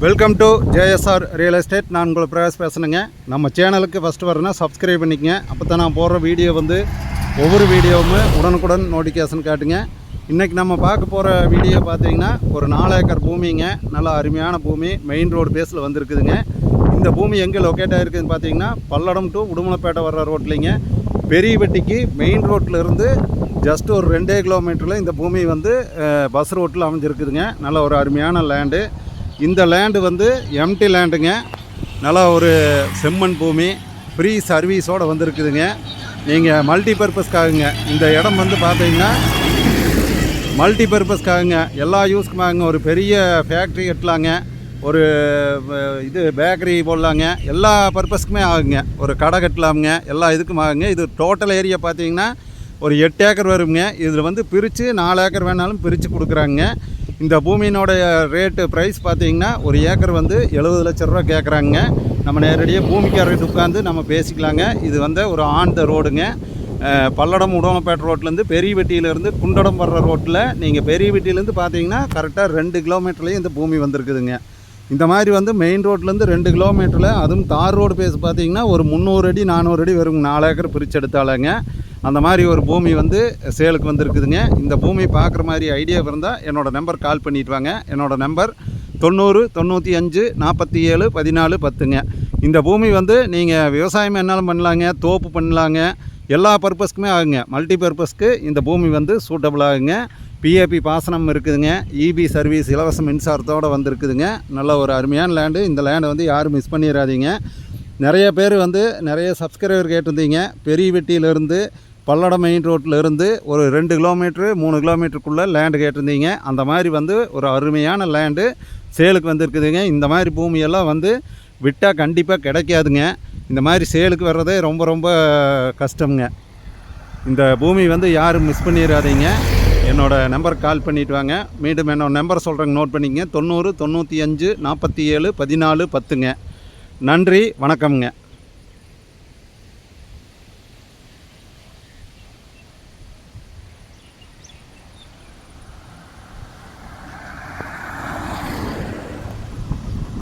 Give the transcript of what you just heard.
Welcome to JSR real estate. நான் உங்களை பிரகாஷ் பேசுகிறேங்க. நம்ம சேனலுக்கு ஃபஸ்ட்டு வரணும்னா சப்ஸ்கிரைப் பண்ணிக்கங்க. அப்போ தான் நான் போடுற வீடியோ ஒவ்வொரு வீடியோவுமே உடனுக்குடன் நோட்டிஃபிகேஷன் காட்டுங்க. இன்றைக்கி நம்ம பார்க்க போகிற வீடியோ பார்த்தீங்கன்னா ஒரு 4 ஏக்கர் பூமிங்க. நல்லா அருமையான பூமி, மெயின் ரோடு பேஸில் வந்துருக்குதுங்க. இந்த பூமி எங்கே லொக்கேட் ஆகிருக்குதுன்னு பார்த்தீங்கன்னா பல்லடம் டு உடுமலைப்பேட்டை வர்ற ரோட்லிங்க. பெரியவெட்டிக்கு மெயின் ரோட்டில் இருந்து ஜஸ்ட் ஒரு 2 கிலோமீட்டரில் இந்த பூமி பஸ் ரோட்டில் அமைஞ்சிருக்குதுங்க. நல்ல ஒரு அருமையான லேண்டு. இந்த லேண்டு எம்டி லேண்டுங்க. நல்லா ஒரு செம்மண் பூமி, ஃப்ரீ சர்வீஸோடு வந்துருக்குதுங்க. நீங்கள் மல்டிபர்பஸ்க்காகுங்க. இந்த இடம் பார்த்தீங்கன்னா மல்டிபர்பஸ்க்காகுங்க, எல்லா யூஸ்க்குமாகுங்க. ஒரு பெரிய ஃபேக்ட்ரி கட்டலாங்க, ஒரு பேக்கரி போடலாங்க, எல்லா பர்பஸ்க்குமே ஆகுங்க. ஒரு கடை கட்டலாமுங்க, எல்லா இதுக்கும் ஆகுங்க. இது டோட்டல் ஏரியா பார்த்தீங்கன்னா ஒரு 8 ஏக்கர் வருங்க. இதில் பிரித்து 4 ஏக்கர் வேணாலும் பிரித்து கொடுக்குறாங்க. இந்த பூமியினோடைய ரேட்டு ப்ரைஸ் பார்த்தீங்கன்னா ஒரு ஏக்கர் 70 லட்ச ரூபா கேட்குறாங்க. நம்ம நேரடியாக பூமிக்காரர்கிட்ட உட்காந்து நம்ம பேசிக்கலாங்க. இது ஒரு ஆன் த ரோடுங்க. பல்லடம் உடுமலைப்பேட்டை ரோட்லேருந்து பெரியவெட்டியிலேருந்து குண்டடம் வர்ற ரோட்டில் நீங்கள் பெரியவெட்டியிலேருந்து பார்த்தீங்கன்னா கரெக்டாக 2 கிலோமீட்டர்லேயும் இந்த பூமி வந்திருக்குதுங்க. இந்த மாதிரி மெயின் ரோட்லேருந்து 2 கிலோமீட்டரில், அதுவும் தார் ரோடு பேஸ் பார்த்தீங்கன்னா ஒரு 300 அடி 400 அடி வரும். 4 ஏக்கர் பிரித்து எடுத்தாலங்க அந்த மாதிரி ஒரு பூமி சேலுக்கு வந்திருக்குதுங்க. இந்த பூமி பார்க்குற மாதிரி ஐடியா இருந்தால் என்னோடய நம்பர் கால் பண்ணிட்டு வாங்க. என்னோடய நம்பர் 90 95 47 14 10ங்க. இந்த பூமி நீங்கள் விவசாயம் என்னாலும் பண்ணலாங்க, தோப்பு பண்ணலாங்க, எல்லா பர்பஸ்க்குமே ஆகுங்க. மல்டி பர்பஸ்க்கு இந்த பூமி சூட்டபிள் ஆகுங்க. பிஏபி பாசனம் இருக்குதுங்க. இபி சர்வீஸ் இலவச மின்சாரத்தோடு வந்திருக்குதுங்க. நல்ல ஒரு அருமையான லேண்டு. இந்த லேண்டை யாரும் மிஸ் பண்ணிடாதீங்க. நிறைய பேர் நிறைய சப்ஸ்கிரைபர் கேட்டிருந்தீங்க. பெரியவெட்டியிலேருந்து பல்லடம் மெயின் ரோட்டில் இருந்து ஒரு 2 கிலோமீட்ரு 3 கிலோமீட்டருக்குள்ளே லேண்டு கேட்டிருந்தீங்க. அந்த மாதிரி ஒரு அருமையான லேண்டு சேலுக்கு வந்திருக்குதுங்க. இந்த மாதிரி பூமியெல்லாம் விட்டால் கண்டிப்பாக கிடைக்காதுங்க. இந்த மாதிரி சேலுக்கு வர்றதே ரொம்ப ரொம்ப கஷ்டம்ங்க. இந்த பூமி யாரும் மிஸ் பண்ணிடாதீங்க. என்னோடய நம்பருக்கு கால் பண்ணிவிட்டு வாங்க. மீண்டும் என்னோடய நம்பர் சொல்கிறேங்க, நோட் பண்ணிக்கங்க. 90 95 47 14 10ங்க. நன்றி, வணக்கம்ங்க.